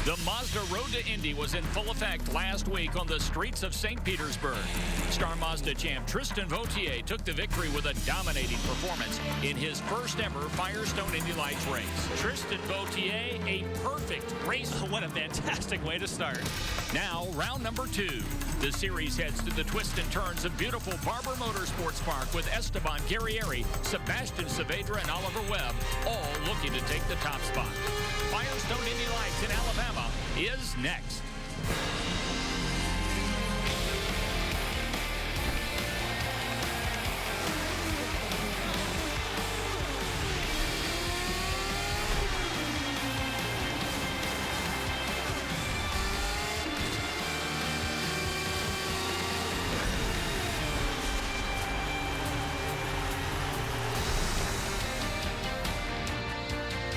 The Mazda Road to Indy was in full effect last week on the streets of St. Petersburg. Star Mazda champ Tristan Vautier took the victory with a dominating performance in his first ever Firestone Indy Lights race. Tristan Vautier, a perfect race. What a fantastic way to start. Now, round number 2. The series heads to the twists and turns of beautiful Barber Motorsports Park with Esteban Guerrieri, Sebastian Saavedra, and Oliver Webb, all looking to take the top spot. Firestone Indy Lights in Alabama is next.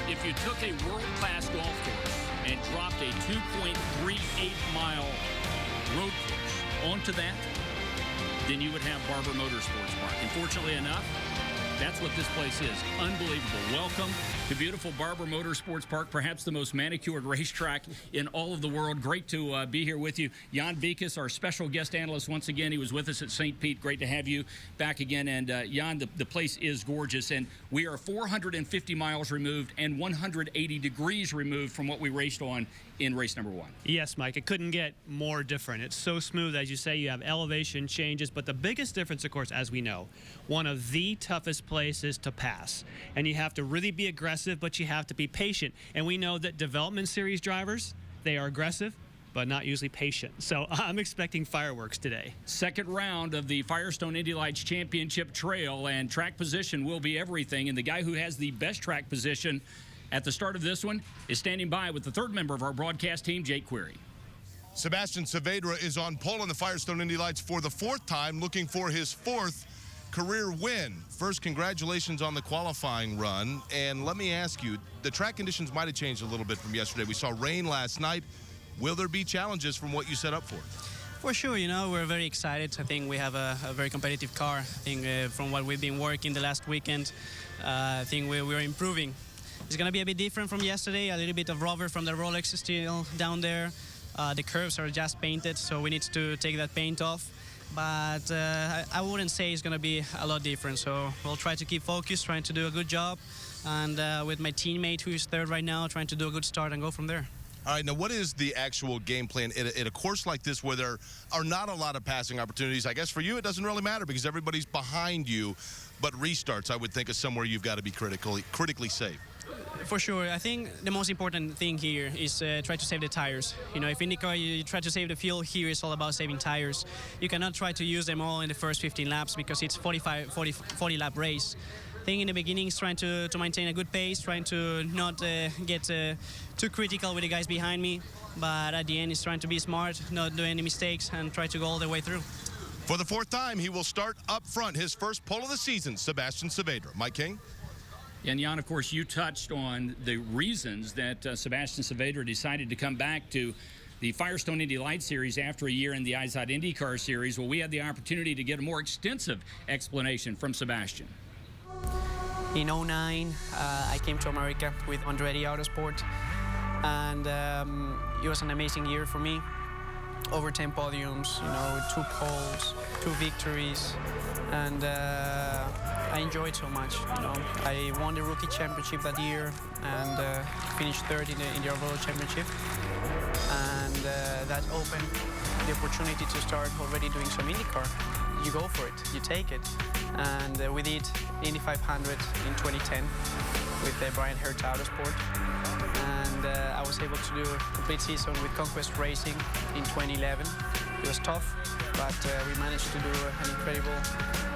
If you took a world-class golf course and dropped a 2.38-mile road course onto that, then you would have Barber Motorsports Park. And fortunately enough, that's what this place is. Unbelievable. Welcome to beautiful Barber Motorsports Park, perhaps the most manicured racetrack in all of the world. Great to be here with you. Jan Beekes, our special guest analyst, once again. He was with us at St. Pete. Great to have you back again. And Jan, the place is gorgeous. And we are 450 miles removed and 180 degrees removed from what we raced on in race number 1. Yes, Mike, it couldn't get more different. It's so smooth, as you say. You have elevation changes, but the biggest difference, of course, as we know, one of the toughest places to pass. And you have to really be aggressive, but you have to be patient. And we know that development series drivers, they are aggressive, but not usually patient. So I'm expecting fireworks today. Second round of the Firestone Indy Lights Championship Trail, and track position will be everything. And the guy who has the best track position at the start of this one is standing by with the third member of our broadcast team, Jake Query. Sebastian Saavedra is on pole in the Firestone Indy Lights for the 4th time, looking for his 4th career win. First, congratulations on the qualifying run. And let me ask you, the track conditions might have changed a little bit from yesterday. We saw rain last night. Will there be challenges from what you set up for? For sure, you know, we're very excited. I think we have a very competitive car. I think from what we've been working the last weekend, I think we're improving. It's going to be a bit different from yesterday, a little bit of rubber from the Rolex still down there. The curves are just painted, so we need to take that paint off. But I wouldn't say it's going to be a lot different. So we'll try to keep focused, trying to do a good job. And with my teammate, who is third right now, trying to do a good start and go from there. All right, now what is the actual game plan at a course like this where there are not a lot of passing opportunities? I guess for you it doesn't really matter because everybody's behind you, but restarts I would think is somewhere you've got to be critically safe. For sure. I think the most important thing here is try to save the tires. You know, if IndyCar you try to save the fuel, here it's all about saving tires. You cannot try to use them all in the first 15 laps because it's 40 lap race. I think in the beginning is trying to maintain a good pace, trying to not get too critical with the guys behind me. But at the end, it's trying to be smart, not do any mistakes, and try to go all the way through. For the 4th time, he will start up front. His first pole of the season, Sebastian Saavedra. Mike King? And Jan, of course, you touched on the reasons that Sebastian Saavedra decided to come back to the Firestone Indy Lights Series after a year in the IZOD IndyCar Series. Well, we had the opportunity to get a more extensive explanation from Sebastian. In 2009, I came to America with Andretti Autosport, and it was an amazing year for me. Over 10 podiums, you know, 2 poles, 2 victories, and I enjoyed so much. You know, I won the rookie championship that year and finished third in the overall championship, and that opened the opportunity to start already doing some IndyCar. You go for it, you take it, and we did Indy 500 in 2010 with Brian Hertz Autosport. And I was able to do a complete season with Conquest Racing in 2011. It was tough, but we managed to do an incredible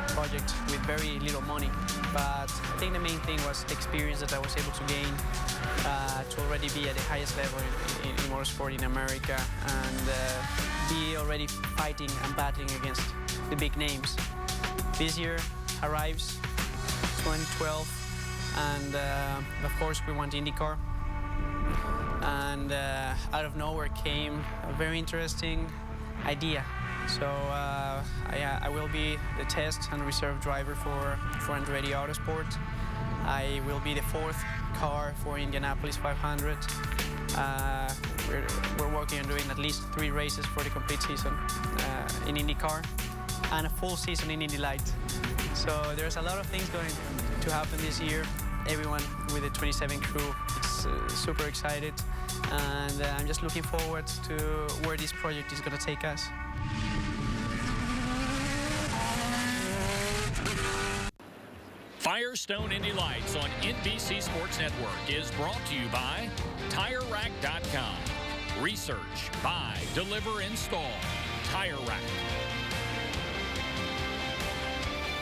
project with very little money. But I think the main thing was the experience that I was able to gain to already be at the highest level in motorsport in America and be already fighting and battling against the big names. This year arrives 2012, and of course we want IndyCar. And out of nowhere came a very interesting idea. So I will be the test and reserve driver for Andretti Autosport. I will be the 4th car for Indianapolis 500. We're working on doing at least 3 races for the complete season in IndyCar and a full season in Indy Lights. So there's a lot of things going to happen this year. Everyone with the 27 crew is super excited, and I'm just looking forward to where this project is going to take us. Firestone Indy Lights on NBC Sports Network is brought to you by TireRack.com. Research, buy, deliver, install. Tire Rack.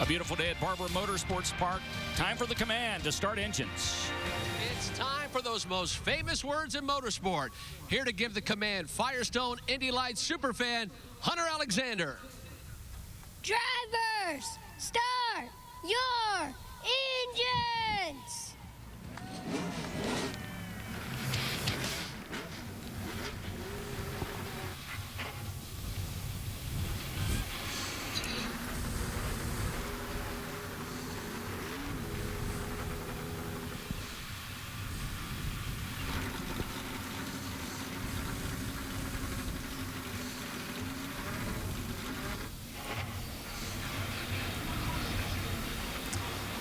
A beautiful day at Barber Motorsports Park. Time for the command to start engines. It's time for those most famous words in motorsport. Here to give the command, Firestone Indy Lights superfan, Hunter Alexander. Drivers, start your engines!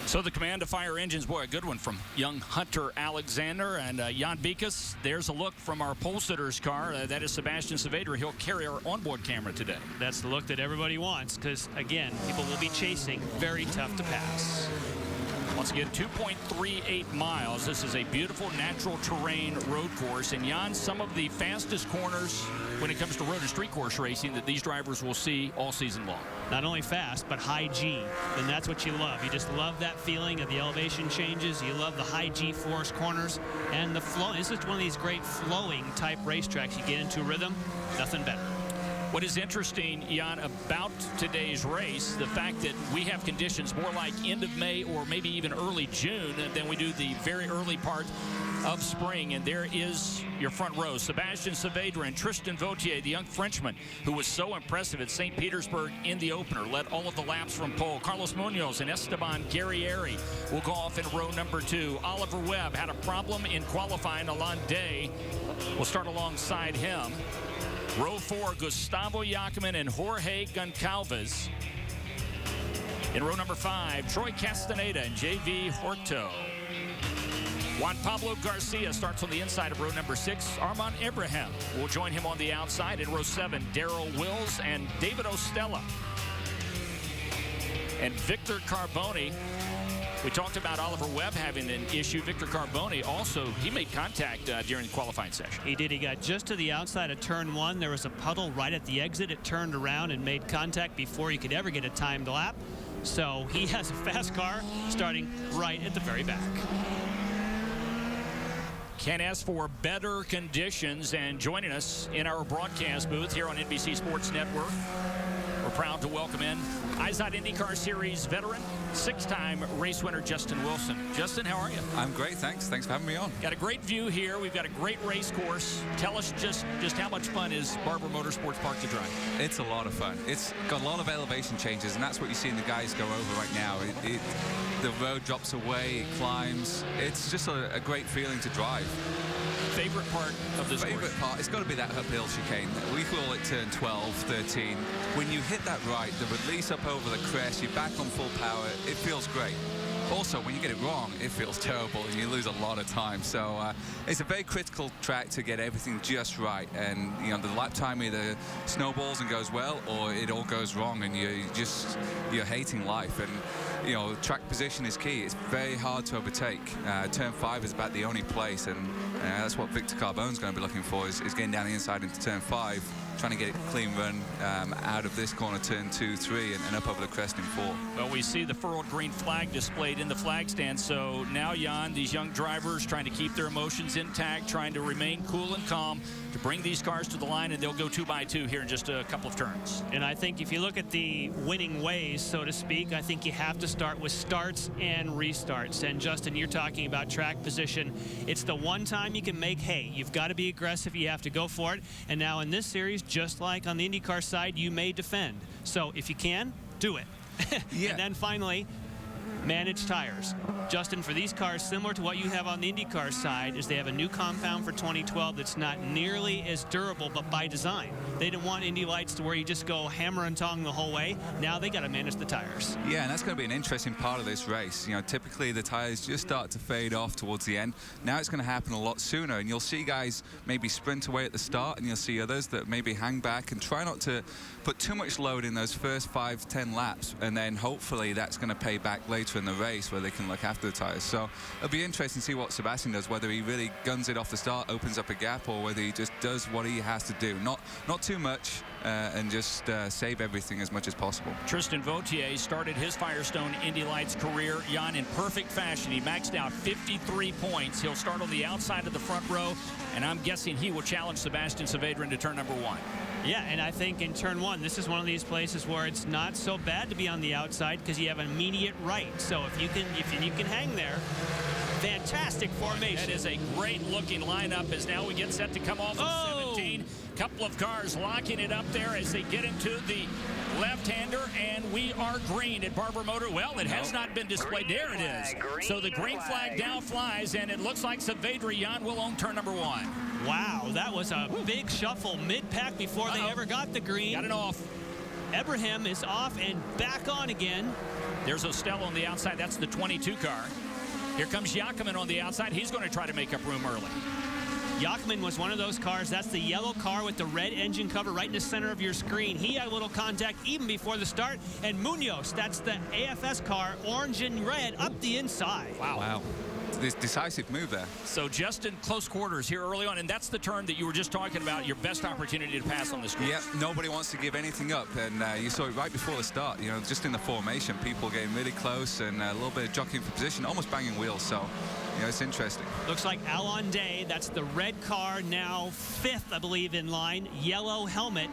So the command to fire engines, boy, a good one from young Hunter Alexander. And Jan Bikas, there's a look from our pole sitter's car. That is Sebastian Saavedra. He'll carry our onboard camera today. That's the look that everybody wants because, again, people will be chasing. Very tough to pass. Once again, 2.38 miles. This is a beautiful natural terrain road course. And Jan, some of the fastest corners when it comes to road and street course racing that these drivers will see all season long. Not only fast, but high G. And that's what you love. You just love that feeling of the elevation changes. You love the high G-force corners and the flow. This is one of these great flowing type racetracks. You get into rhythm, nothing better. What is interesting, Jan, about today's race, the fact that we have conditions more like end of May or maybe even early June than we do the very early part of spring. And there is your front row, Sebastian Saavedra and Tristan Vautier, the young Frenchman who was so impressive at St. Petersburg in the opener, led all of the laps from pole. Carlos Munoz and Esteban Guerrieri will go off in row number 2. Oliver Webb had a problem in qualifying. Alain Day will start alongside him. Row 4, Gustavo Yackaman and Jorge Goncalves. In row number 5, Troy Castaneda and J.V. Horto. Juan Pablo Garcia starts on the inside of row number 6. Armand Ibrahim will join him on the outside. In row 7, Darrell Wills and David Ostella. And Victor Carboni. We talked about Oliver Webb having an issue. Victor Carboni also, he made contact during the qualifying session. He did. He got just to the outside of turn 1. There was a puddle right at the exit. It turned around and made contact before he could ever get a timed lap. So he has a fast car starting right at the very back. Can't ask for better conditions. And joining us in our broadcast booth here on NBC Sports Network, we're proud to welcome in IZOD IndyCar Series veteran, 6-time race winner Justin Wilson. Justin, how are you? I'm great, thanks. Thanks for having me on. Got a great view here. We've got a great race course. Tell us just how much fun is Barber Motorsports Park to drive? It's a lot of fun. It's got a lot of elevation changes, and that's what you're seeing the guys go over right now. The road drops away, it climbs. It's just a great feeling to drive. Favorite part of this course? Favorite part, it's got to be that uphill chicane. We call it turn 12, 13. When you hit that right, the release up over the crest, you're back on full power, it feels great. Also, when you get it wrong, it feels terrible and you lose a lot of time. So it's a very critical track to get everything just right. And, you know, the lap time either snowballs and goes well, or it all goes wrong and you're hating life. And, you know, track position is key. It's very hard to overtake. Turn 5 is about the only place, and that's what Victor Carbone's going to be looking for, is getting down the inside into turn 5, trying to get a clean run out of this corner, turn 2, 3, and up over the crest in 4. Well, we see the furrowed green flag displayed in the flag stand. So now, Jan, these young drivers trying to keep their emotions intact, trying to remain cool and calm to bring these cars to the line, and they'll go 2 by 2 here in just a couple of turns. And I think if you look at the winning ways, so to speak, I think you have to start with starts and restarts. And Justin, you're talking about track position. It's the one time you can make hay. You've got to be aggressive. You have to go for it. And now in this series, just like on the IndyCar side, you may defend. So if you can, do it. Yeah. And then finally, managed tires. Justin, for these cars, similar to what you have on the IndyCar side, is they have a new compound for 2012 that's not nearly as durable, but by design. They didn't want Indy Lights to where you just go hammer and tong the whole way. Now they got to manage the tires. Yeah, and that's going to be an interesting part of this race. You know, typically the tires just start to fade off towards the end. Now it's going to happen a lot sooner, and you'll see guys maybe sprint away at the start, and you'll see others that maybe hang back and try not to put too much load in those first 5-10 laps, and then hopefully that's going to pay back later in the race where they can look after the tires. So it'll be interesting to see what Sebastian does, whether he really guns it off the start, opens up a gap, or whether he just does what he has to do. Not too much, and just save everything as much as possible. Tristan Vautier started his Firestone Indy Lights career, Jan, in perfect fashion. He maxed out 53 points. He'll start on the outside of the front row, and I'm guessing he will challenge Sebastian Saavedra into turn number 1. Yeah, and I think in turn 1, this is one of these places where it's not so bad to be on the outside because you have an immediate right. So if you can hang there, fantastic formation. That is a great-looking lineup as now we get set to come off of 17. Couple of cars locking it up there as they get into the left-hander, and we are green at Barber Motor. Well, it has not been displayed. There it is. So the green flag down flies, and it looks like Saavedra Jan will own turn number 1. Wow, that was a big shuffle mid-pack before they ever got the green. Got it off. Ebrahim is off and back on again. There's Ostello on the outside. That's the 22 car. Here comes Jackman on the outside. He's going to try to make up room early. Jackman was one of those cars. That's the yellow car with the red engine cover right in the center of your screen. He had a little contact even before the start. And Munoz, that's the AFS car, orange and red, up the inside. Wow. This decisive move there. So just in close quarters here early on, and that's the turn that you were just talking about, your best opportunity to pass on this course. Yep, nobody wants to give anything up, and you saw it right before the start. You know, just in the formation, people getting really close and a little bit of jockeying for position, almost banging wheels. So, you know, it's interesting. Looks like Alon Day, that's the red car, now 5th, I believe, in line. Yellow helmet.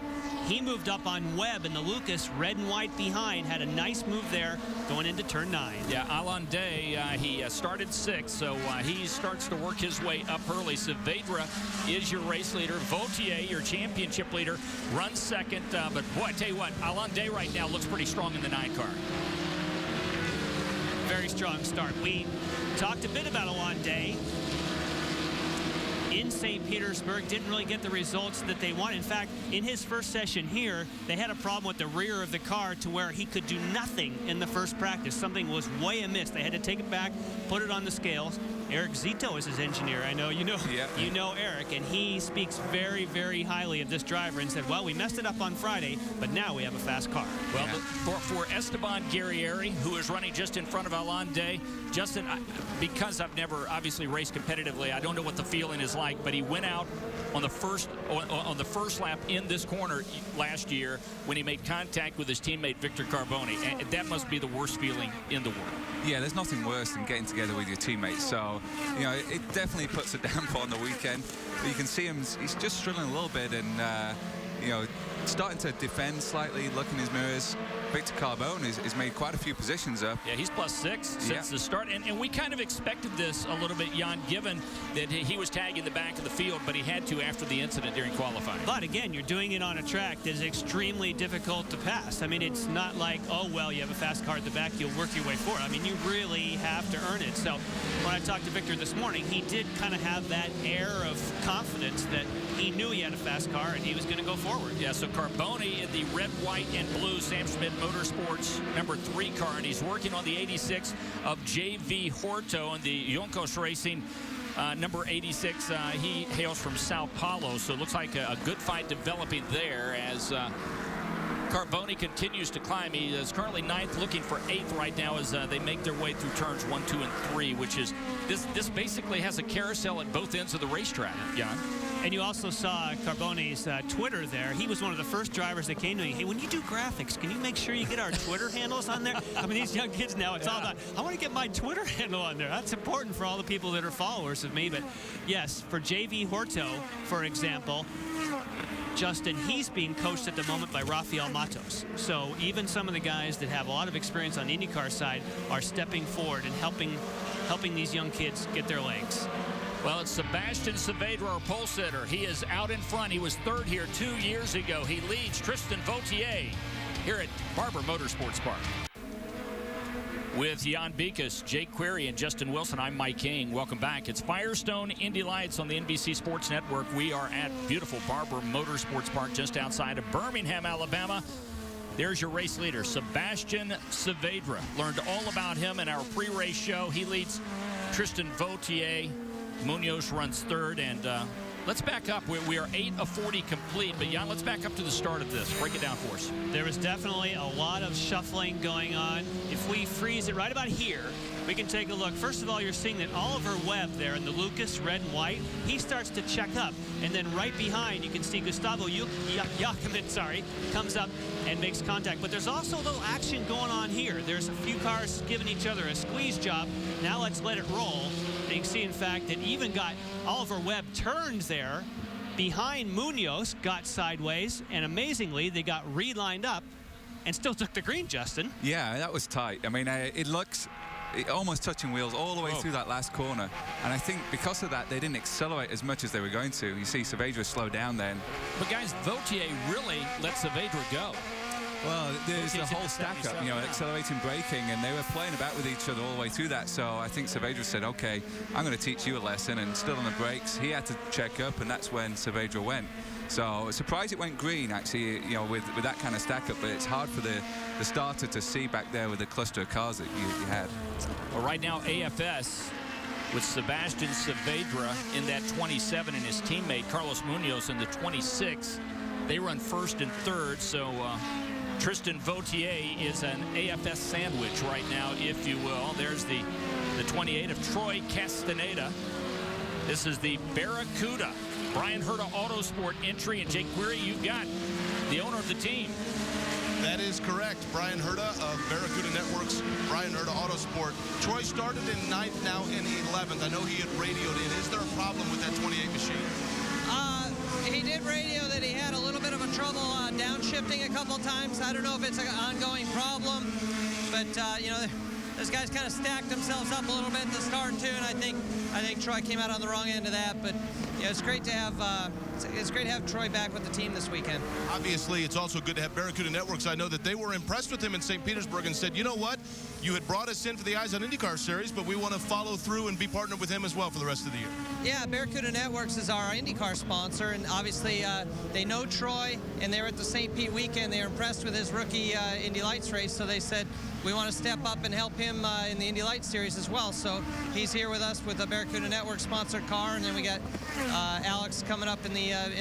He moved up on Webb, and the Lucas, red and white behind, had a nice move there going into turn 9. Yeah, Alon Day, he started 6th, so he starts to work his way up early. Saavedra is your race leader. Vautier, your championship leader, runs 2nd. But boy, I tell you what, Alon Day right now looks pretty strong in the 9 car. Very strong start. We talked a bit about Alon Day. In St. Petersburg, didn't really get the results that they wanted. In fact, in his first session here, they had a problem with the rear of the car to where he could do nothing in the first practice. Something was way amiss. They had to take it back, put it on the scales. Eric Zito is his engineer. I know you know, you know Eric, and he speaks very, very highly of this driver and said, well, we messed it up on Friday, but now we have a fast car. Well, for Esteban Guerrieri, who is running just in front of Alon Day, Justin, because I've never obviously raced competitively, I don't know what the feeling is like, but he went out on the first lap in this corner last year when he made contact with his teammate Victor Carboni, and that must be the worst feeling in the world. Yeah, there's nothing worse than getting together with your teammates. So, you know, it definitely puts a damper on the weekend. But you can see him, he's just struggling a little bit and, you know, starting to defend slightly, look in his mirrors. Victor Carbone has made quite a few positions up. Yeah, he's +6 since the start. And we kind of expected this a little bit, Jan, given that he was tagging the back of the field, but he had to after the incident during qualifying. But again, you're doing it on a track that is extremely difficult to pass. I mean, it's not like, oh, well, you have a fast car at the back, you'll work your way forward. I mean, you really have to earn it. So when I talked to Victor this morning, he did kind of have that air of confidence that he knew he had a fast car and he was going to go forward. Yeah, so Carboni in the red, white, and blue Sam Schmidt Motorsports number 3 car, and he's working on the 86 of J.V. Horto and the Juncos Racing number 86. He hails from Sao Paulo, so it looks like a good fight developing there as Carboni continues to climb. He is currently 9th, looking for 8th right now as they make their way through turns 1, 2, and 3, which is, this basically has a carousel at both ends of the racetrack, Jan. And you also saw Carboni's Twitter there. He was one of the first drivers that came to me. Hey, when you do graphics, can you make sure you get our Twitter handles on there? I mean, these young kids now, it's all about, I want to get my Twitter handle on there. That's important for all the people that are followers of me. But yes, for J.V. Horto, for example, Justin, he's being coached at the moment by Rafael Matos. So even some of the guys that have a lot of experience on the IndyCar side are stepping forward and helping these young kids get their legs. Well, it's Sebastian Saavedra, our pole sitter. He is out in front. He was 3rd here 2 years ago. He leads Tristan Vautier here at Barber Motorsports Park. With Jan Beekes, Jake Query, and Justin Wilson, I'm Mike King. Welcome back. It's Firestone Indy Lights on the NBC Sports Network. We are at beautiful Barber Motorsports Park just outside of Birmingham, Alabama. There's your race leader, Sebastian Saavedra. Learned all about him in our pre-race show. He leads Tristan Vautier. Munoz runs third, and let's back up. We are 8 of 40 complete, but Jan, let's back up to the start of this. Break it down for us. There was definitely a lot of shuffling going on. If we freeze it right about here, we can take a look. First of all, you're seeing that Oliver Webb there in the Lucas red and white, he starts to check up. And then right behind, you can see Gustavo Yakimin, comes up and makes contact. But there's also a little action going on here. There's a few cars giving each other a squeeze job. Now let's let it roll. And you can see, in fact, that even got Oliver Webb turned there behind Munoz, got sideways, and amazingly, they got relined up and still took the green, Justin. Yeah, that was tight. I mean, it looks almost touching wheels all the way through that last corner. And I think because of that, they didn't accelerate as much as they were going to. You see Saavedra slow down then. But guys, Vautier really let Saavedra go. Well, there's the whole stack up, accelerating braking, and they were playing about with each other all the way through that. So I think Saavedra said, okay, I'm going to teach you a lesson, and still on the brakes, he had to check up, and that's when Saavedra went. So surprised it went green, actually, with that kind of stack up, but it's hard for the starter to see back there with the cluster of cars that you had. Well, right now, AFS with Sebastian Saavedra in that 27 and his teammate Carlos Munoz in the 26. They run first and third, so Tristan Vautier is an AFS sandwich right now, if you will. There's the 28 of Troy Castaneda. This is the Barracuda Brian Herta Autosport entry, and Jake Query, you've got the owner of the team. That is correct. Brian Herta of Barracuda Networks, Brian Herta Autosport. Troy started in 9th, now in 11th. I know he had radioed in. Is there a problem with that 28 machine? He did radio that he had a little bit of a trouble downshifting a couple times. I don't know if it's an ongoing problem, but those guys kind of stacked themselves up a little bit at the start too, and I think Troy came out on the wrong end of that. But it's great to have Troy back with the team this weekend. Obviously, it's also good to have Barracuda Networks. I know that they were impressed with him in St. Petersburg and said, you know what? You had brought us in for the Eyes on IndyCar series, but we want to follow through and be partnered with him as well for the rest of the year. Yeah, Barracuda Networks is our IndyCar sponsor, and obviously they know Troy, and they were at the St. Pete weekend. They were impressed with his rookie Indy Lights race, so they said, we want to step up and help him in the Indy Lights series as well. So he's here with us with a Barracuda Networks sponsored car, and then we got Alex coming up in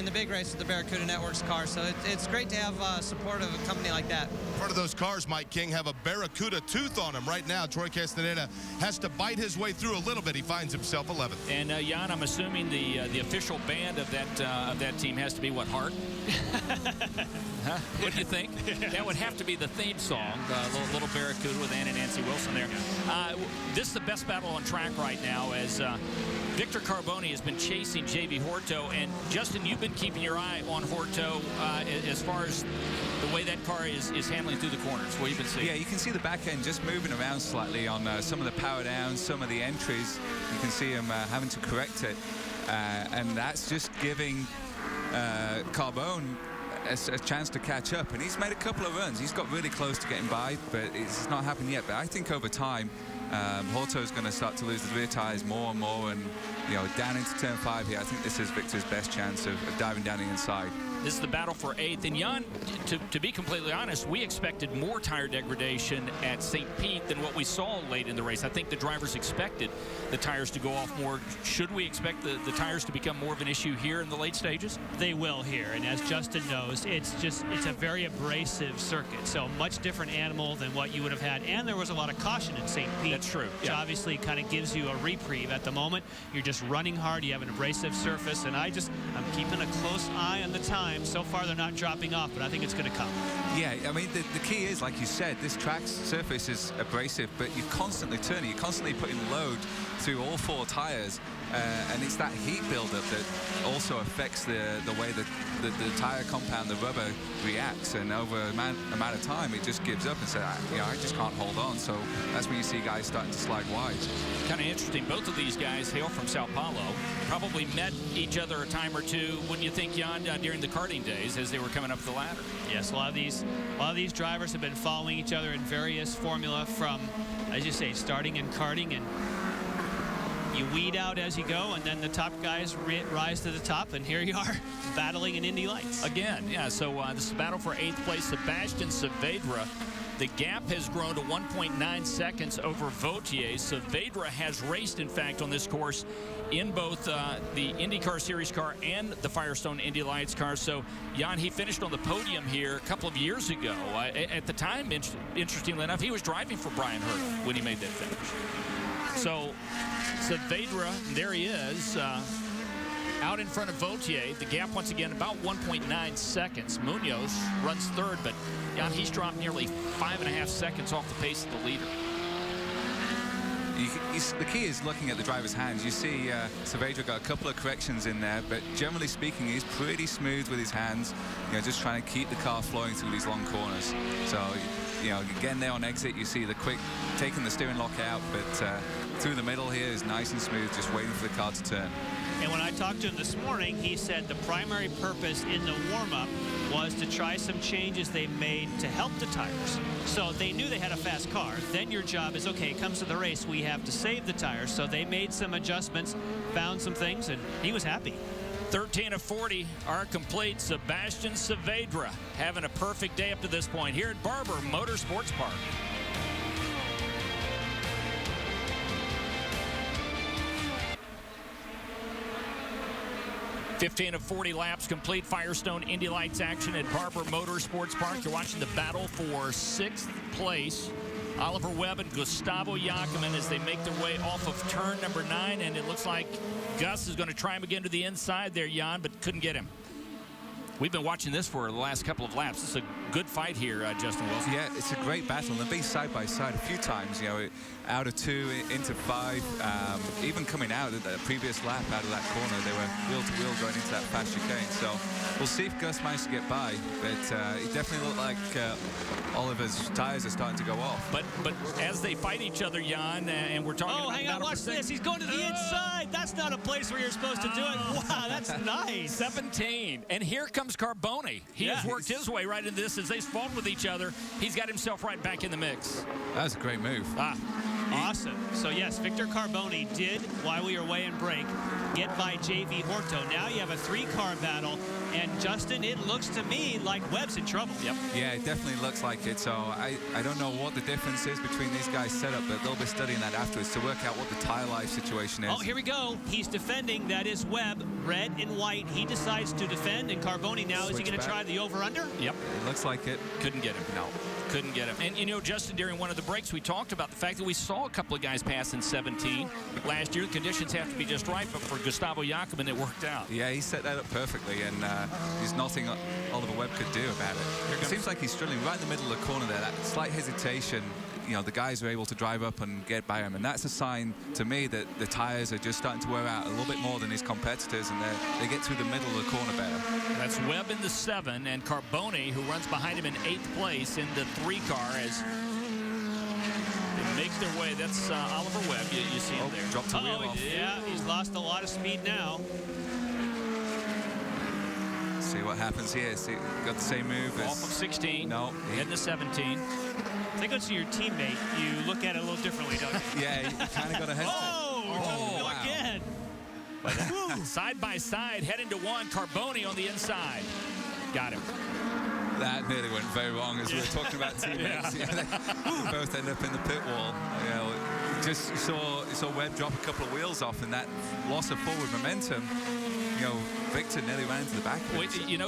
the big race with the Barracuda Networks car. So it's great to have support of a company like that. Part of those cars, Mike King, have a Barracuda tooth on them right now. Troy Castaneda has to bite his way through a little bit. He finds himself 11th. And Jan, I'm assuming the official band of that team has to be what, Heart? Huh? What do you think? That would have to be the theme song, little Barracuda with Ann and Nancy Wilson there. This is the best battle on track right now as Victor Carboni has been chasing JV Horto, and Justin, you've been keeping your eye on Horto as far as the way that car is handling through the corners. What have you been seeing? Yeah, you can see the back end just moving around slightly on some of the power downs, some of the entries. You can see him having to correct it, and that's just giving Carbone a chance to catch up, and he's made a couple of runs. He's got really close to getting by, but it's not happened yet. But I think over time, Horto is going to start to lose the rear tires more and more, and down into turn 5 here, I think this is Victor's best chance of diving down the inside. This is the battle for 8th. And Jan, to be completely honest, we expected more tire degradation at St. Pete than what we saw late in the race. I think the drivers expected the tires to go off more. Should we expect the tires to become more of an issue here in the late stages? They will here, and as Justin knows, it's a very abrasive circuit, so much different animal than what you would have had. And there was a lot of caution in St. Pete. That's true. Which obviously kind of gives you a reprieve. At the moment, you're just running hard, you have an abrasive surface, and I'm keeping a close eye on the time. So far, they're not dropping off, but I think it's going to come. Yeah, I mean, the key is, like you said, this track's surface is abrasive, but you're constantly turning, you're constantly putting load through all 4 tires, and it's that heat buildup that also affects the way that the tire compound, the rubber, reacts, and over an amount of time, it just gives up and says, I just can't hold on. So that's when you see guys starting to slide wide. Kind of interesting. Both of these guys hail from Sao Paulo. Probably met each other a time or two, wouldn't you think, Jan, during the karting days as they were coming up the ladder? Yes, a lot of these drivers have been following each other in various formula from as you say, starting and karting, and you weed out as you go, and then the top guys rise to the top, and here you are battling in Indy Lights. Again, yeah, so this is a battle for 8th place. Sebastian Saavedra. The gap has grown to 1.9 seconds over Vautier. Saavedra has raced, in fact, on this course in both the IndyCar Series car and the Firestone Indy Lights car. So, Jan, he finished on the podium here a couple of years ago. At the time, interestingly enough, he was driving for Brian Hurt when he made that finish. So, Saavedra, there he is, out in front of Vautier. The gap, once again, about 1.9 seconds. Munoz runs third, but Jan, he's dropped nearly 5.5 seconds off the pace of the leader. The key is looking at the driver's hands. You see Saavedra got a couple of corrections in there, but generally speaking, he's pretty smooth with his hands, just trying to keep the car flowing through these long corners. So, again, there on exit, you see the quick taking the steering lock out, but through the middle here is nice and smooth, just waiting for the car to turn. And when I talked to him this morning, he said the primary purpose in the warm-up was to try some changes they made to help the tires. So they knew they had a fast car. Then your job is, okay, it comes to the race, we have to save the tires. So they made some adjustments, found some things, and he was happy. 13 of 40 are complete. Sebastian Saavedra having a perfect day up to this point here at Barber Motorsports Park. 15 of 40 laps complete. Firestone Indy Lights action at Barber Motorsports Park. You're watching the battle for 6th place. Oliver Webb and Gustavo Jacquemin as they make their way off of turn number 9, and it looks like Gus is going to try him again to the inside there, Jan, but couldn't get him. We've been watching this for the last couple of laps. This is a good fight here, Justin Wilson. Yeah, it's a great battle. They've been side by side a few times, out of 2 into 5. Even coming out of the previous lap out of that corner, they were wheel to wheel going into that fast chicane. So we'll see if Gus managed to get by, but it definitely looked like Oliver's tires are starting to go off. But as they fight each other, Jan, and we're talking about... Oh, hang on, watch this. He's going to the inside. That's not a place where you're supposed to do it. Wow, that's nice. 17. And here comes Carboni. He has worked his way right into this. As they fought with each other, he's got himself right back in the mix. That was a great move. Awesome. So, yes, Victor Carboni did, while we were away in break, get by J.V. Horto. Now you have a 3-car battle. And, Justin, it looks to me like Webb's in trouble. Yep. Yeah, it definitely looks like it. So I don't know what the difference is between these guys' setup, but they'll be studying that afterwards to work out what the tire life situation is. Oh, here we go. He's defending. That is Webb, red and white. He decides to defend, and Carboni now, is he going to try the over-under? Yep. It looks like it. Couldn't get him. No. Couldn't get him. And, Justin, during one of the breaks, we talked about the fact that we saw a couple of guys pass in 17 last year. The conditions have to be just right, but for Gustavo Jacquemin, it worked out. Yeah, he set that up perfectly, and there's nothing Oliver Webb could do about it. It seems like he's struggling right in the middle of the corner there. That slight hesitation, the guys are able to drive up and get by him, and that's a sign to me that the tires are just starting to wear out a little bit more than his competitors, and they get through the middle of the corner better. That's Webb in the 7, and Carboni, who runs behind him in 8th place in the 3-car, as they make their way. That's Oliver Webb. You see him there. Dropped the wheel off. Yeah, he's lost a lot of speed now. See what happens here. See, got the same move. Off of 16. No. Heading to 17. I think it's your teammate. You look at it a little differently, don't you? Yeah, you kind of got to hesitate. Oh, again. Side by side, heading to 1. Carboni on the inside. Got him. That nearly went very wrong as we were talking about teammates. They both end up in the pit wall. Just saw Webb drop a couple of wheels off, and that loss of forward momentum. Victor nearly ran into the back.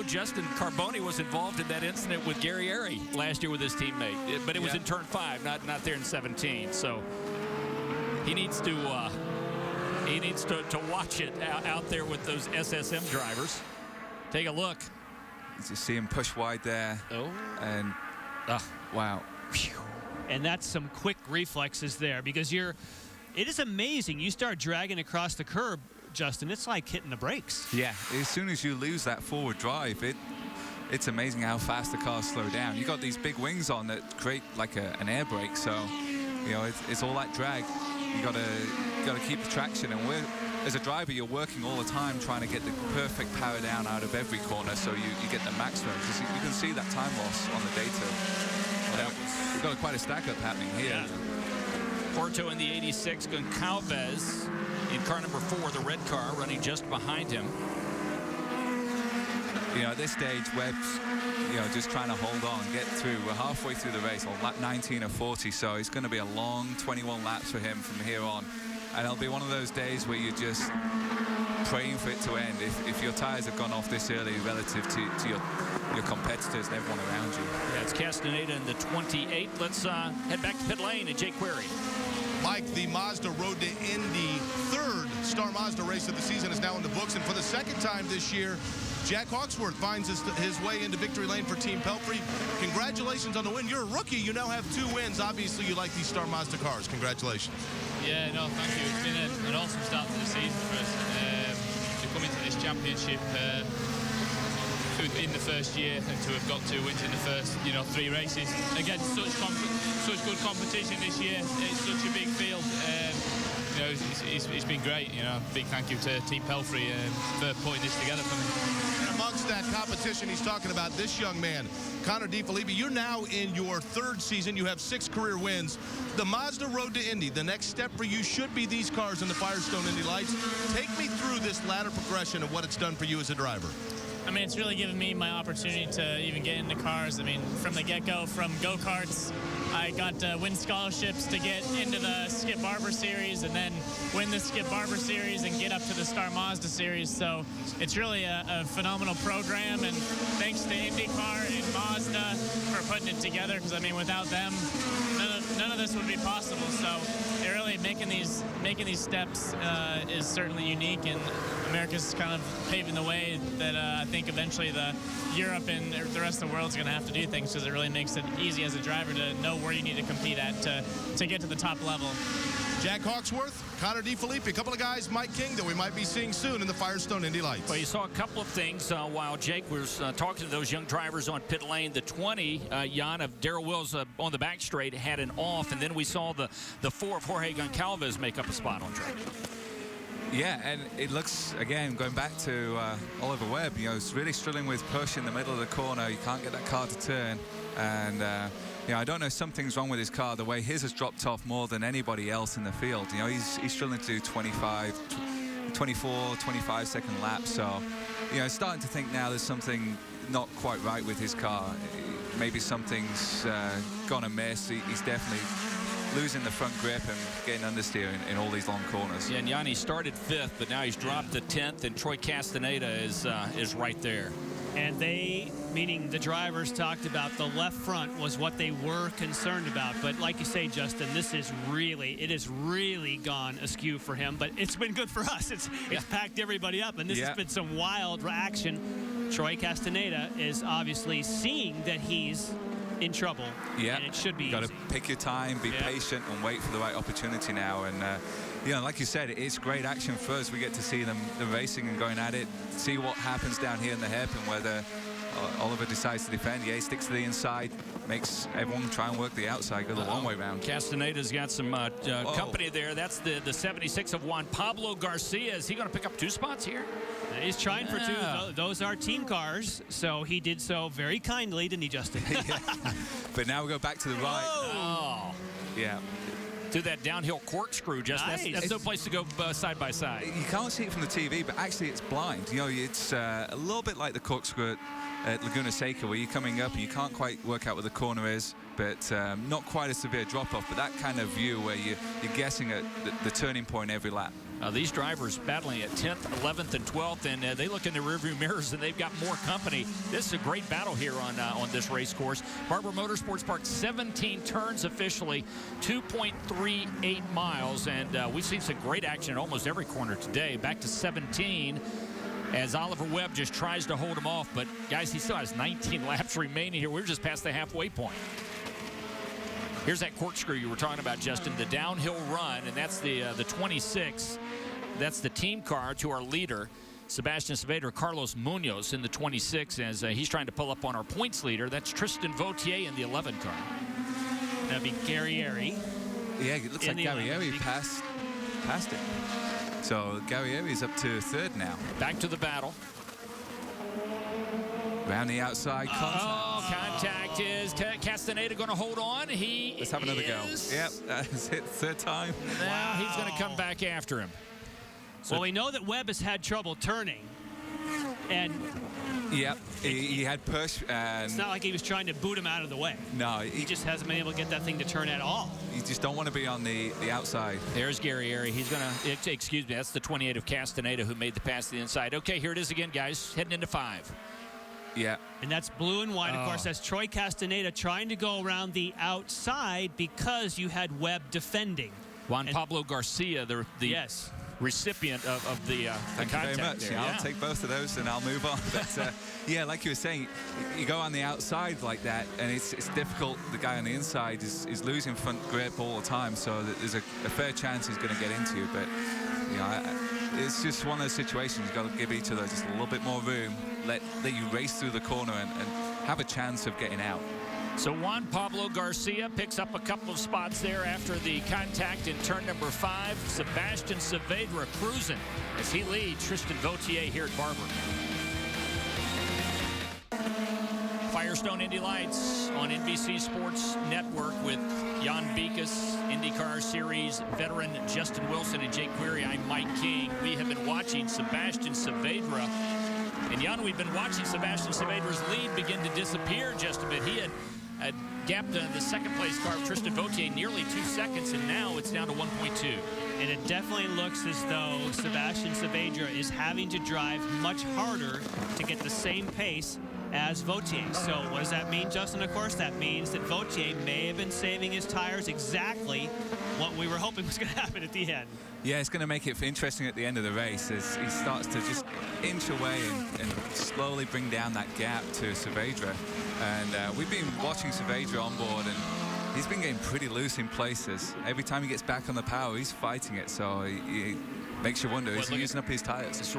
Justin, Carboni was involved in that incident with Gary Airy last year with his teammate, but it was in turn 5, not there in 17. So he needs to watch it out there with those SSM drivers. Take a look. You see him push wide there. Oh, and wow. And that's some quick reflexes there, because it is amazing. You start dragging across the curb, Justin, it's like hitting the brakes. Yeah, as soon as you lose that forward drive, it's amazing how fast the cars slow down. You got these big wings on that create like an air brake, so it's all that drag. You got to keep the traction, and as a driver, you're working all the time trying to get the perfect power down out of every corner, so you get the maximum, because you can see that time loss on the data. We've got quite a stack up happening here. Yeah. Porto in the 86, Goncalves in car number 4, the red car, running just behind him. You know, at this stage, Webb's, you know, just trying to hold on, get through. We're halfway through the race, on lap 19 of 40, so it's going to be a long 21 laps for him from here on. And it'll be one of those days where you're just praying for it to end. If your tires have gone off this early relative to your competitors and everyone around you. Yeah, it's Castaneda in the 28. Let's head back to pit lane and Jake Query. Mike, the Mazda Road to Indy third Star Mazda race of the season is now in the books, and for the second time this year, Jack Hawksworth finds his way into victory lane for Team Pelfrey. Congratulations on the win. You're a rookie. You now have 2 wins. Obviously, you like these Star Mazda cars. Congratulations. Yeah, no, thank you. It's been an awesome start to the season for us. To come into this championship in the first year and to have got 2 wins in the first, 3 races. Again, such good competition this year. It's such a big field. It's been great. Big thank you to Team Pelfrey for putting this together for me. And amongst that competition he's talking about, this young man, Connor DeFilippi, you're now in your 3rd season. You have 6 career wins. The Mazda Road to Indy, the next step for you should be these cars in the Firestone Indy Lights. Take me through this ladder progression of what it's done for you as a driver. I mean, it's really given me my opportunity to even get into cars. I mean, from the get-go, from go-karts, I got win scholarships to get into the Skip Barber Series and then win the Skip Barber Series and get up to the Star Mazda Series. So it's really a phenomenal program, and thanks to IndyCar and Mazda for putting it together, because, I mean, without them, none of this would be possible. So they're really making these steps is certainly unique, and America's kind of paving the way that I think eventually Europe and the rest of the world is going to have to do things, because it really makes it easy as a driver to know where you need to compete at to get to the top level. Jack Hawksworth, Connor DeFilippi, a couple of guys, Mike King, that we might be seeing soon in the Firestone Indy Lights. Well, you saw a couple of things while Jake was talking to those young drivers on pit lane. The 20, Jan, of Darrell Wills on the back straight had an off, and then we saw the 4 of Jorge Goncalves make up a spot on track. Yeah, and it looks, again, going back to Oliver Webb, it's really struggling with push in the middle of the corner. You can't get that car to turn. And, I don't know, something's wrong with his car. The way his has dropped off more than anybody else in the field. He's struggling to do 24, 25-second laps. So, starting to think now there's something not quite right with his car. Maybe something's gone amiss. He's definitely losing the front grip and getting understeer in all these long corners. Yeah, and Yanni started 5th, but now he's dropped to 10th, and Troy Castaneda is right there. And they, meaning the drivers, talked about the left front was what they were concerned about. But like you say, Justin, it has really gone askew for him. But it's been good for us. It's packed everybody up, and this has been some wild action. Troy Castaneda is obviously seeing that he's in trouble. Yeah, and it should be got to pick your time, be patient, and wait for the right opportunity now. And like you said, it's great action for us. We get to see them racing and going at it, see what happens down here in the hairpin, whether Oliver decides to defend. Yeah, he sticks to the inside, makes everyone try and work the outside, go the long way round. Castaneda's got some company there. That's the 76 of Juan Pablo Garcia. Is he going to pick up 2 spots here? He's trying for 2. Those are team cars, so he did so very kindly, didn't he, Justin? But now we go back to the right. Oh. Yeah. Do that downhill corkscrew, Justin. Nice. That's no place to go side by side. You can't see it from the TV, but actually it's blind. It's a little bit like the corkscrew at Laguna Seca, where you're coming up and you can't quite work out where the corner is, but not quite a severe drop-off, but that kind of view where you're guessing at the turning point every lap. These drivers battling at 10th, 11th, and 12th, and they look in the rearview mirrors and they've got more company. This is a great battle here on this race course. Barber Motorsports Park, 17 turns officially, 2.38 miles, and we've seen some great action in almost every corner today. Back to 17 as Oliver Webb just tries to hold him off, but guys, he still has 19 laps remaining here. We're just past the halfway point. Here's that corkscrew you were talking about, Justin, the downhill run, and that's the 26. That's the team car to our leader, Sebastian Saavedra, Carlos Munoz in the 26, as he's trying to pull up on our points leader. That's Tristan Vautier in the 11 car. That'd be Guerrieri. Yeah, it looks like Guerrieri passed it. So Guerrieri's up to 3rd now. Back to the battle. Around the outside, contact. Oh, contact. Is Castaneda going to hold on? Let's have another go. Yep, that's it. Third time. Now he's going to come back after him. So, well, we know that Webb has had trouble turning. And yep, he had push. And it's not like he was trying to boot him out of the way. No. He just hasn't been able to get that thing to turn at all. You just don't want to be on the outside. There's Gary Airy. He's going to, excuse me, that's the 28 of Castaneda who made the pass to the inside. Okay, here it is again, guys, heading into 5. Yeah. And that's blue and white, of course. That's Troy Castaneda trying to go around the outside because you had Webb defending. Juan Pablo Garcia, the yes. recipient of the Thank you very much. there. I'll take both of those and I'll move on. But yeah, like you were saying, you go on the outside like that, and it's difficult. The guy on the inside is losing front grip all the time, so there's a fair chance he's going to get into you. But you know, it's just one of those situations. You've got to give each of those just a little bit more room. Let you race through the corner and have a chance of getting out. So Juan Pablo Garcia picks up a couple of spots there after the contact in turn number 5. Sebastian Saavedra cruising as he leads Tristan Vautier here at Barber. Firestone Indy Lights on NBC Sports Network with Jan Beekes, IndyCar Series veteran Justin Wilson and Jake Query. I'm Mike King. We have been watching Sebastian Saavedra. And Jan, we've been watching Sebastian Saavedra's lead begin to disappear just a bit. He had gapped the second place car of Tristan Vautier nearly 2 seconds, and now it's down to 1.2. And it definitely looks as though Sebastian Saavedra is having to drive much harder to get the same pace as Vautier. So what does that mean, Justin? Of course, that means that Vautier may have been saving his tires exactly what we were hoping was going to happen at the end. Yeah, it's going to make it interesting at the end of the race as he starts to just inch away and slowly bring down that gap to Saavedra. And we've been watching Saavedra on board, and he's been getting pretty loose in places. Every time he gets back on the power, he's fighting it. So he makes you wonder, is he using up his tires?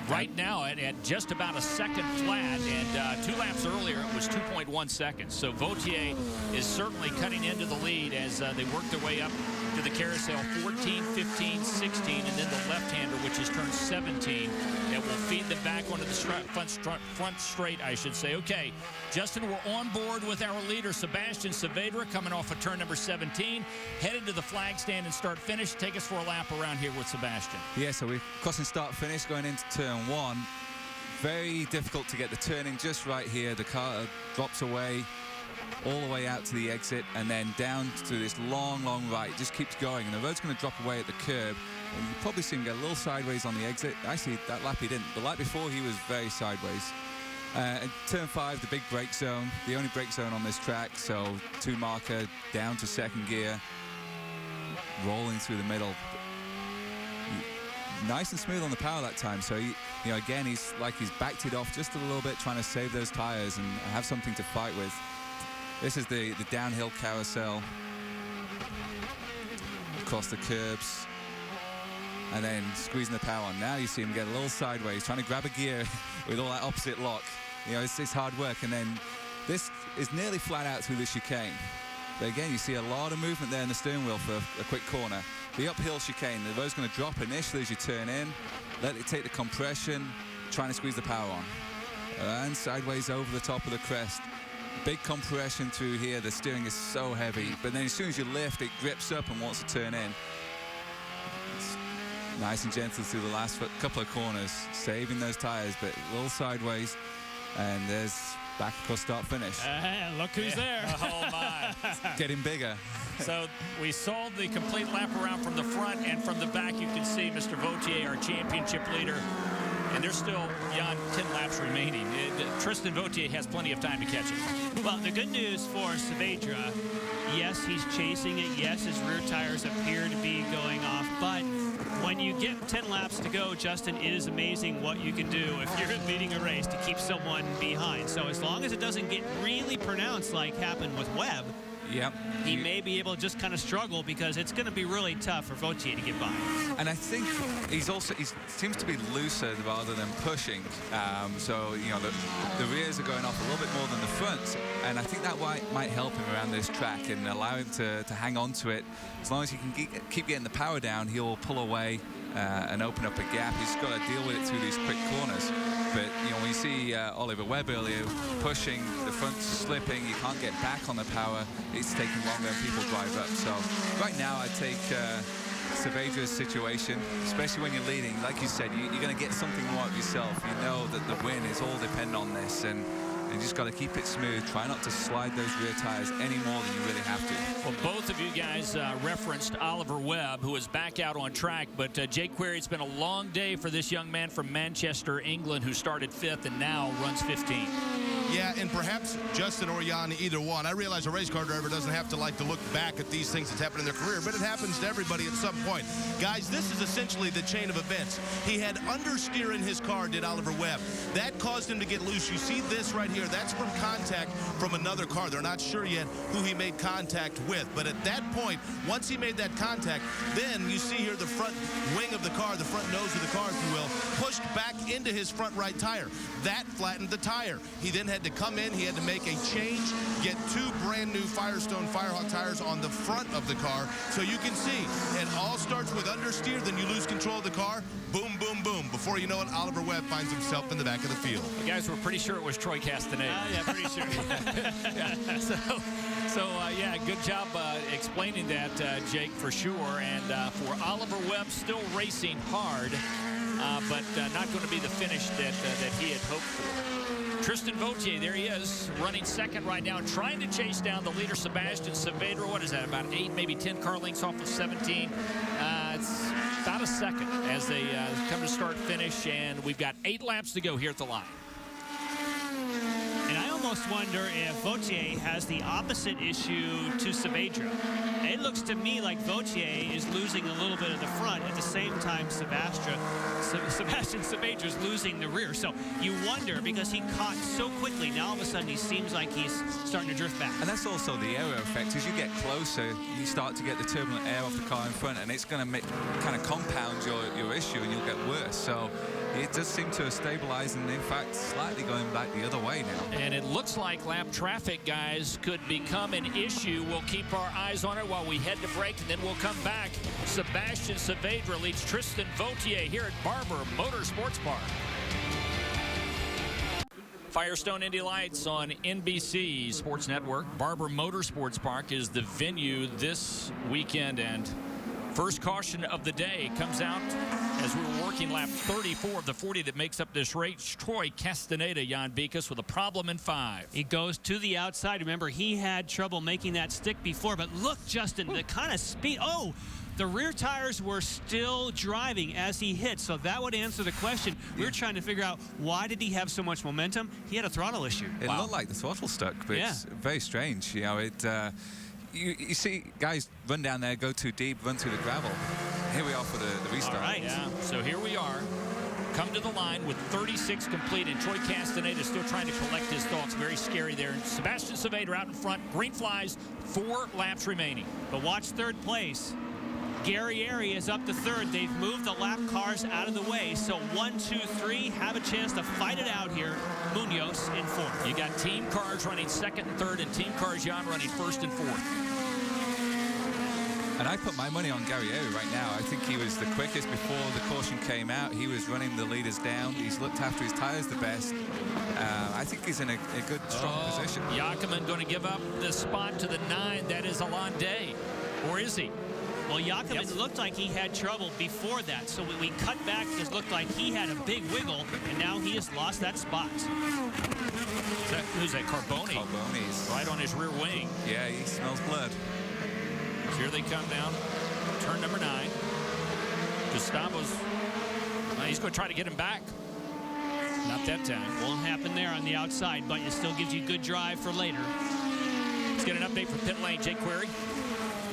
Right now at just about a second flat, and 2 laps earlier it was 2.1 seconds. So Vautier is certainly cutting into the lead as they work their way up to the carousel. 14, 15, 16, and then the left-hander, which is turn 17, that will feed them back onto the front straight, I should say. Okay, Justin, we're on board with our leader, Sebastian Saavedra, coming off of turn number 17, headed to the flag stand and start-finish. Take us for a lap around here with Sebastian. Yeah, so we're crossing start-finish going into turn 1. Very difficult to get the turning just right here. The car drops away all the way out to the exit and then down to this long right. It just keeps going, and the road's going to drop away at the curb. And you probably see him get a little sideways on the exit. Actually, that lap he didn't. The lap before, he was very sideways. Turn 5, the big brake zone, the only brake zone on this track. So 2 marker down to second gear, rolling through the middle. Nice and smooth on the power that time. So again, he's backed it off just a little bit, trying to save those tires and have something to fight with. This is the downhill carousel across the curbs, and then squeezing the power on. Now you see him get a little sideways, trying to grab a gear with all that opposite lock. It's hard work, and then this is nearly flat out through the chicane. But again, you see a lot of movement there in the steering wheel for a quick corner. The uphill chicane, the road's going to drop initially as you turn in, let it take the compression, trying to squeeze the power on. And sideways over the top of the crest. Big compression through here. The steering is so heavy, but then as soon as you lift, it grips up and wants to turn in. It's nice and gentle through the last couple of corners, saving those tires, but a little sideways, and there's back across start finish. Look who's there. Oh my. Getting bigger. So we saw the complete lap around from the front, and from the back you can see Mr. Vautier, our championship leader. And there's still, Jan, 10 laps remaining. Tristan Vautier has plenty of time to catch it. Well, the good news for Saavedra, yes, he's chasing it. Yes, his rear tires appear to be going off. But when you get 10 laps to go, Justin, it is amazing what you can do if you're leading a race to keep someone behind. So as long as it doesn't get really pronounced like happened with Webb, yep, he may be able to just kind of struggle, because it's going to be really tough for Vautier to get by. And I think he seems to be looser rather than pushing. So the rears are going off a little bit more than the fronts, and I think that might help him around this track and allow him to hang on to it. As long as he can keep getting the power down, he'll pull away and open up a gap. He's got to deal with it through these quick corners. But when you see Oliver Webb earlier pushing, the front slipping, you can't get back on the power. It's taking longer and people drive up. So right now I'd take Saavedra's situation, especially when you're leading. Like you said, you're going to get something more of yourself. You know that the win is all dependent on this, and you just got to keep it smooth. Try not to slide those rear tires any more than you really have to. Well, both of you guys referenced Oliver Webb, who is back out on track. But Jake Query, it's been a long day for this young man from Manchester, England, who started 5th and now runs 15. Yeah, and perhaps Justin or Jan, either one. I realize a race car driver doesn't have to like to look back at these things that's happened in their career, but it happens to everybody at some point. Guys, this is essentially the chain of events. He had understeer in his car, did Oliver Webb. That caused him to get loose. You see this right here. That's from contact from another car. They're not sure yet who he made contact with, but at that point, once he made that contact, then you see here the front wing of the car, the front nose of the car, if you will, pushed back into his front right tire. That flattened the tire. He then had to come in, he had to make a change, get 2 brand new Firestone Firehawk tires on the front of the car. So you can see it all starts with understeer, then you lose control of the car, boom, boom, boom. Before you know it, Oliver Webb finds himself in the back of the field. The guys were pretty sure it was Troy Castaneda. Yeah, pretty sure. Yeah. So yeah, good job explaining that, Jake, for sure. And for Oliver Webb, still racing hard, but not going to be the finish that he had hoped for. Tristan Vautier, there he is, running second right now, trying to chase down the leader, Sebastian Saavedra. What is that, about 8, maybe 10 car lengths off of 17? It's about a second as they come to start-finish, and we've got 8 laps to go here at the line. And I almost wonder if Vautier has the opposite issue to Saavedra. It looks to me like Vautier is losing a little bit of the front at the same time Sebastian Saavedra is losing the rear. So you wonder, because he caught so quickly, now all of a sudden he seems like he's starting to drift back. And that's also the aero effect. As you get closer, you start to get the turbulent air off the car in front, and it's going to kind of compound your issue, and you'll get worse. So it does seem to have stabilized, and in fact slightly going back the other way now. And it looks like lap traffic, guys, could become an issue. We'll keep our eyes on it while we head to break, and then we'll come back. Sebastian Saavedra leads Tristan Vautier here at Barber Motorsports Park. Firestone Indy Lights on NBC Sports Network. Barber Motorsports Park is the venue this weekend, and first caution of the day comes out as we were working lap 34 of the 40 that makes up this race. Troy Castaneda, Jan Beekes, with a problem in 5. He goes to the outside. Remember, he had trouble making that stick before, but look, Justin, the kind of speed. Oh, the rear tires were still driving as he hit, so that would answer the question. We were trying to figure out, why did he have so much momentum? He had a throttle issue. It looked like the throttle stuck, but it's very strange. You know, you see guys run down there, go too deep, run through the gravel. Here we are for the restart. All right, yeah. So here we are. Come to the line with 36 complete, and Troy Castaneda still trying to collect his thoughts. Very scary there. And Sebastian Saavedra out in front. Green flies, 4 laps remaining. But watch third place. Gary Airy is up to third. They've moved the lap cars out of the way. So 1, 2, 3 have a chance to fight it out here. Munoz in 4th. You got team cars running 2nd and 3rd, and team cars Jan running 1st and 4th. And I put my money on Gary Airy right now. I think he was the quickest before the caution came out. He was running the leaders down. He's looked after his tires the best. I think he's in a good, strong position. Jakoman going to give up the spot to the 9. That is Alain Day. Or is he? Well, Jakoman looked like he had trouble before that. So when we cut back, it looked like he had a big wiggle, and now he has lost that spot. Who's that? Carboni? Carboni's right on his rear wing. Yeah, he smells blood. Here they come down. Turn number 9. Gustavo's, he's going to try to get him back. Not that time. Won't happen there on the outside, but it still gives you good drive for later. Let's get an update from pit lane. Jake Query.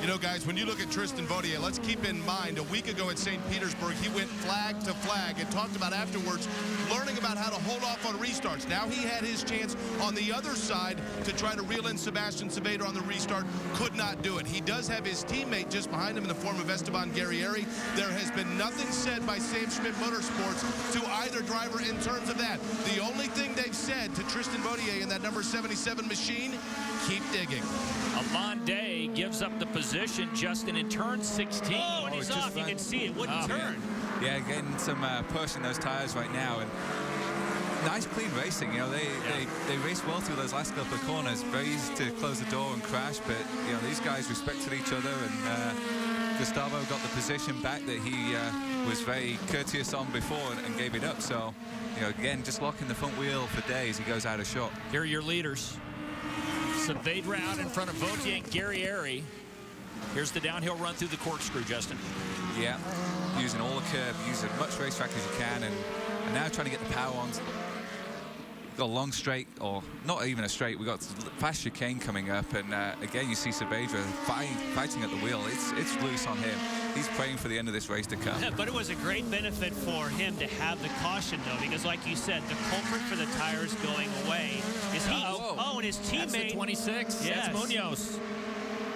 You know, guys, when you look at Tristan Vautier, let's keep in mind a week ago at St. Petersburg, he went flag to flag and talked about afterwards learning about how to hold off on restarts. Now he had his chance on the other side to try to reel in Sebastian Saavedra on the restart. Could not do it. He does have his teammate just behind him in the form of Esteban Guerrieri. There has been nothing said by Sam Schmidt Motorsports to either driver in terms of that. The only thing they've said to Tristan Vautier in that number 77 machine, keep digging. Alain Day gives up the position, Justin, in turn 16. Oh, and he's off. You can see it wouldn't turn. Yeah, getting some push in those tires right now, and nice clean racing. You know, they raced well through those last couple of corners. Very easy to close the door and crash, but you know, these guys respected each other, and Gustavo got the position back that he was very courteous on before and gave it up. So, you know, again, just locking the front wheel for days, he goes out of shot. Here are your leaders. Saavedra out in front of Vautier and Guerrieri. Here's the downhill run through the corkscrew, Justin. Yeah, using all the curb, using as much racetrack as you can, and now trying to get the power on. Got a long straight, or not even a straight. We've got fast chicane coming up, and again, you see Saavedra fighting at the wheel. It's loose on him. He's praying for the end of this race to come. Yeah, but it was a great benefit for him to have the caution, though, because like you said, the culprit for the tires going away is he. Oh, and his teammate. That's the 26. Yes. That's Munoz.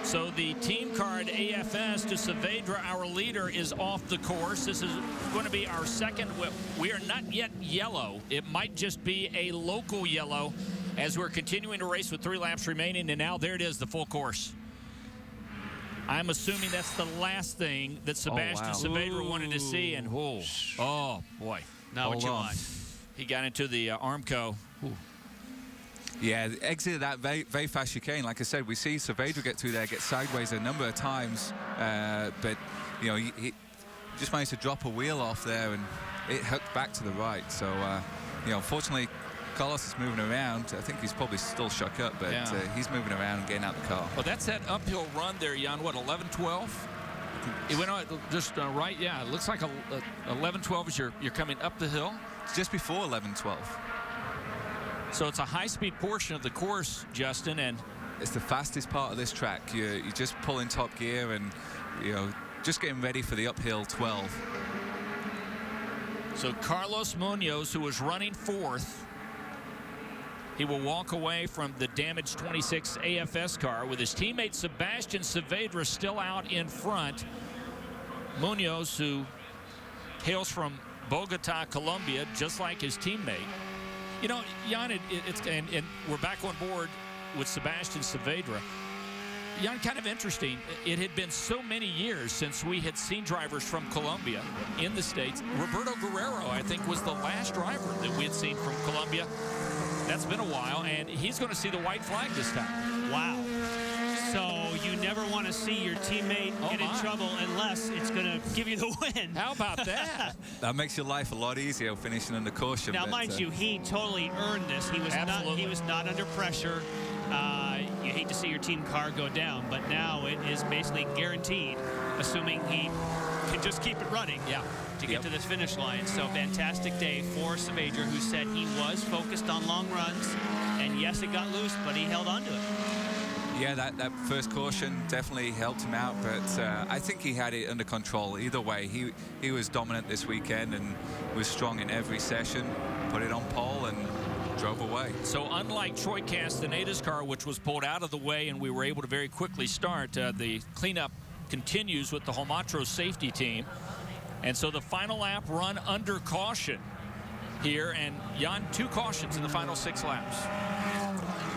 So the team card AFS to Saavedra, our leader, is off the course. This is going to be our second. We are not yet yellow. It might just be a local yellow as we're continuing to race with 3 laps remaining. And now there it is, the full course. I'm assuming that's the last thing that Sebastian Saavedra wanted to see. And oh boy, not what you want. He got into the Armco. Ooh. Yeah, exited that very fast chicane. Like I said, we see Saavedra get through there, get sideways a number of times, but you know, he just managed to drop a wheel off there, and it hooked back to the right. So, you know, unfortunately, Carlos is moving around. I think he's probably still shook up, but he's moving around and getting out the car. Well, that's that uphill run there, Jan. What, 11-12? It went on just right. Yeah, it looks like 11-12 as you're coming up the hill. It's just before 11-12. So it's a high-speed portion of the course, Justin, and it's the fastest part of this track. You're just pulling top gear and, you know, just getting ready for the uphill 12. So Carlos Munoz, who was running 4th, he will walk away from the damaged 26 AFS car with his teammate Sebastian Saavedra still out in front. Munoz, who hails from Bogota, Colombia, just like his teammate. You know, Jan, and we're back on board with Sebastian Saavedra. Jan, kind of interesting. It had been so many years since we had seen drivers from Colombia in the States. Roberto Guerrero, I think, was the last driver that we had seen from Colombia. That's been a while, and he's going to see the white flag this time. Wow. So you never want to see your teammate get in trouble unless it's going to give you the win. How about that? That makes your life a lot easier finishing under caution. Now, mind you, he totally earned this. He was not under pressure. You hate to see your team car go down, but now it is basically guaranteed, assuming he can just keep it running to get to this finish line. So fantastic day for Saavedra, who said he was focused on long runs, and yes, it got loose, but he held on to it. Yeah, that first caution definitely helped him out, but I think he had it under control. Either way, he was dominant this weekend and was strong in every session, put it on pole and drove away. So unlike Troy Castaneda's car, which was pulled out of the way and we were able to very quickly start, the cleanup continues with the Homatro safety team. And so the final lap run under caution here, and Jan, 2 cautions in the final 6 laps.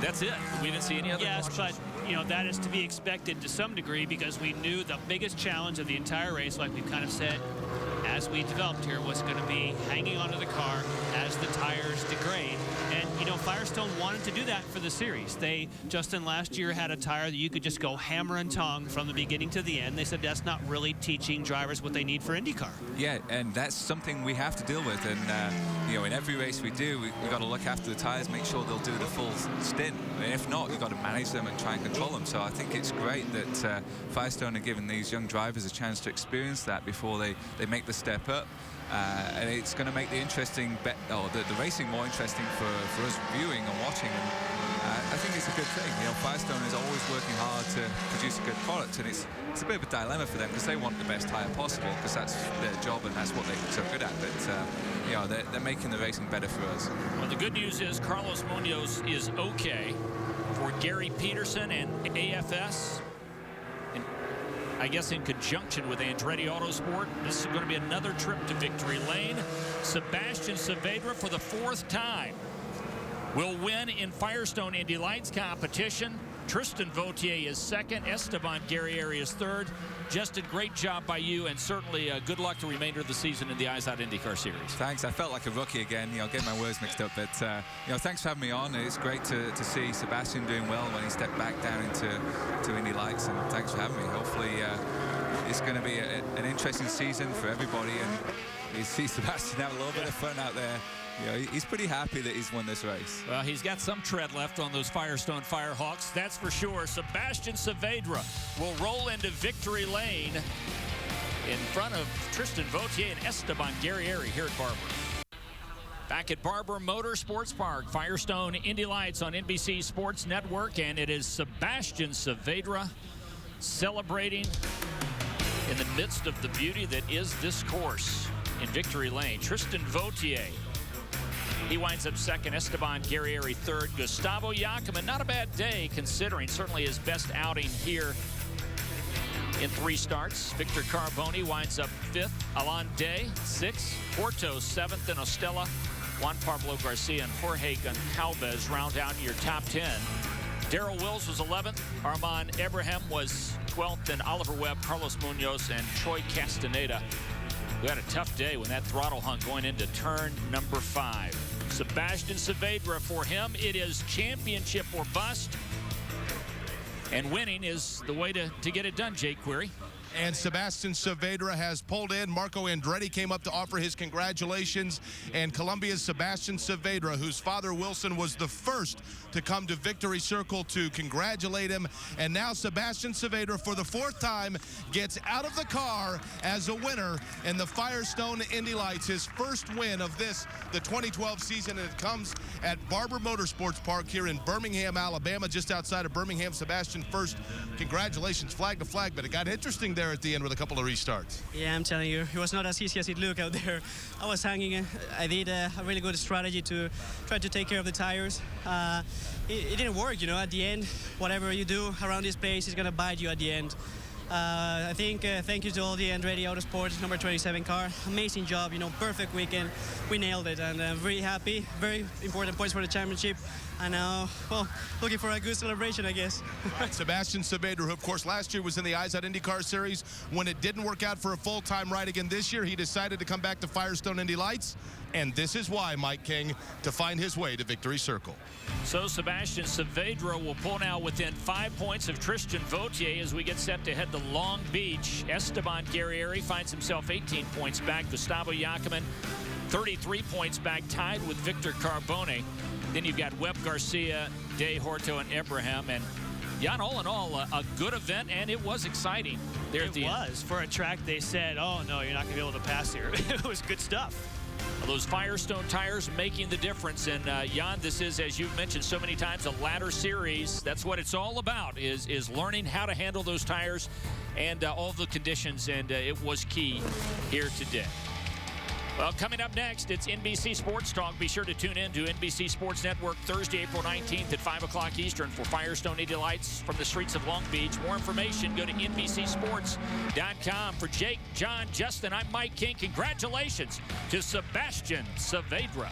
That's it. We didn't see any other cautions. But you know, that is to be expected to some degree, because we knew the biggest challenge of the entire race, like we've kind of said as we developed here, was going to be hanging onto the car as the tires degrade. And, you know, Firestone wanted to do that for the series. Justin, last year had a tire that you could just go hammer and tongue from the beginning to the end. They said that's not really teaching drivers what they need for IndyCar. Yeah, and that's something we have to deal with. And, you know, in every race we do, we've got to look after the tires, make sure they'll do the full stint. And if not, you've got to manage them and try and control them. So I think it's great that Firestone are giving these young drivers a chance to experience that before they make the step up. And it's going to make the the racing more interesting for us viewing and watching. And I think it's a good thing. You know, Firestone is always working hard to produce a good product, and it's a bit of a dilemma for them because they want the best tire possible because that's their job and that's what they're so good at. But you know, they're making the racing better for us. Well, the good news is Carlos Munoz is okay. For Gary Peterson and AFS, I guess in conjunction with Andretti Autosport, this is going to be another trip to victory lane. Sebastian Saavedra, for the 4th time, will win in Firestone Indy Lights competition. Tristan Vautier is second. Esteban Guerrieri is third. Justin, great job by you, and certainly good luck the remainder of the season in the Eyes Out IndyCar Series. Thanks. I felt like a rookie again. Getting my words mixed up, but thanks for having me on. It's great to see Sebastian doing well when he stepped back down into Indy Lights, and thanks for having me. Hopefully, it's going to be an interesting season for everybody, and you see Sebastian have a little bit of fun out there. He's pretty happy that he's won this race. Well, he's got some tread left on those Firestone Firehawks, that's for sure. Sebastian Saavedra will roll into victory lane in front of Tristan Vautier and Esteban Guerrieri here at Barber. Back at Barber Motorsports Park, Firestone Indy Lights on NBC Sports Network, and it is Sebastian Saavedra celebrating in the midst of the beauty that is this course in victory lane. Tristan Vautier, he winds up second. Esteban Guerrieri third. Gustavo Jacquemin, not a bad day considering, certainly his best outing here in 3 starts. Victor Carboni winds up fifth. Alain Day, sixth. Porto, seventh. And Ostella, Juan Pablo Garcia, and Jorge Goncalves round out your top 10. Darrell Wills was 11th. Armand Abraham was 12th. And Oliver Webb, Carlos Munoz, and Troy Castaneda, who had a tough day when that throttle hung going into turn number 5. Sebastian Saavedra, for him, it is championship or bust. And winning is the way to get it done, Jake Query. And Sebastian Saavedra has pulled in. Marco Andretti came up to offer his congratulations. And Colombia's Sebastian Saavedra, whose father Wilson was the first to come to Victory Circle to congratulate him. And now Sebastian Saavedra, for the 4th time, gets out of the car as a winner in the Firestone Indy Lights. His first win of the 2012 season, and it comes at Barber Motorsports Park here in Birmingham, Alabama, just outside of Birmingham. Sebastian, first, congratulations, flag to flag, but it got interesting there at the end with a couple of restarts. Yeah, I'm telling you, it was not as easy as it looked out there. I was hanging. I did a really good strategy to try to take care of the tires. It didn't work, at the end. Whatever you do around this place is going to bite you at the end. I think thank you to all the Andretti Autosport number 27 car. Amazing job, perfect weekend. We nailed it, and I'm very happy. Very important points for the championship. And now, looking for a good celebration, I guess. All right, Sebastian Saavedra, who, of course, last year was in the Eyes Out IndyCar Series. When it didn't work out for a full-time ride again this year, he decided to come back to Firestone Indy Lights. And this is why, Mike King, to find his way to Victory Circle. So Sebastian Saavedra will pull now within 5 points of Tristan Vautier as we get set to head to Long Beach. Esteban Guerrieri finds himself 18 points back. Gustavo Jacquemin, 33 points back, tied with Victor Carboni. Then you've got Webb, Garcia, Day, Horto, and Abraham. And Jan, all in all, a good event, and it was exciting there at the end. It was. For a track, they said, oh, no, you're not going to be able to pass here. It was good stuff. Those Firestone tires making the difference. And Jan, this is, as you've mentioned so many times, a ladder series. That's what it's all about, is learning how to handle those tires and all the conditions. And it was key here today. Well, coming up next, it's NBC Sports Talk. Be sure to tune in to NBC Sports Network Thursday, April 19th at 5 o'clock Eastern for Firestone Indy Lights from the streets of Long Beach. More information, go to NBCSports.com. For Jake, John, Justin, I'm Mike King. Congratulations to Sebastian Saavedra.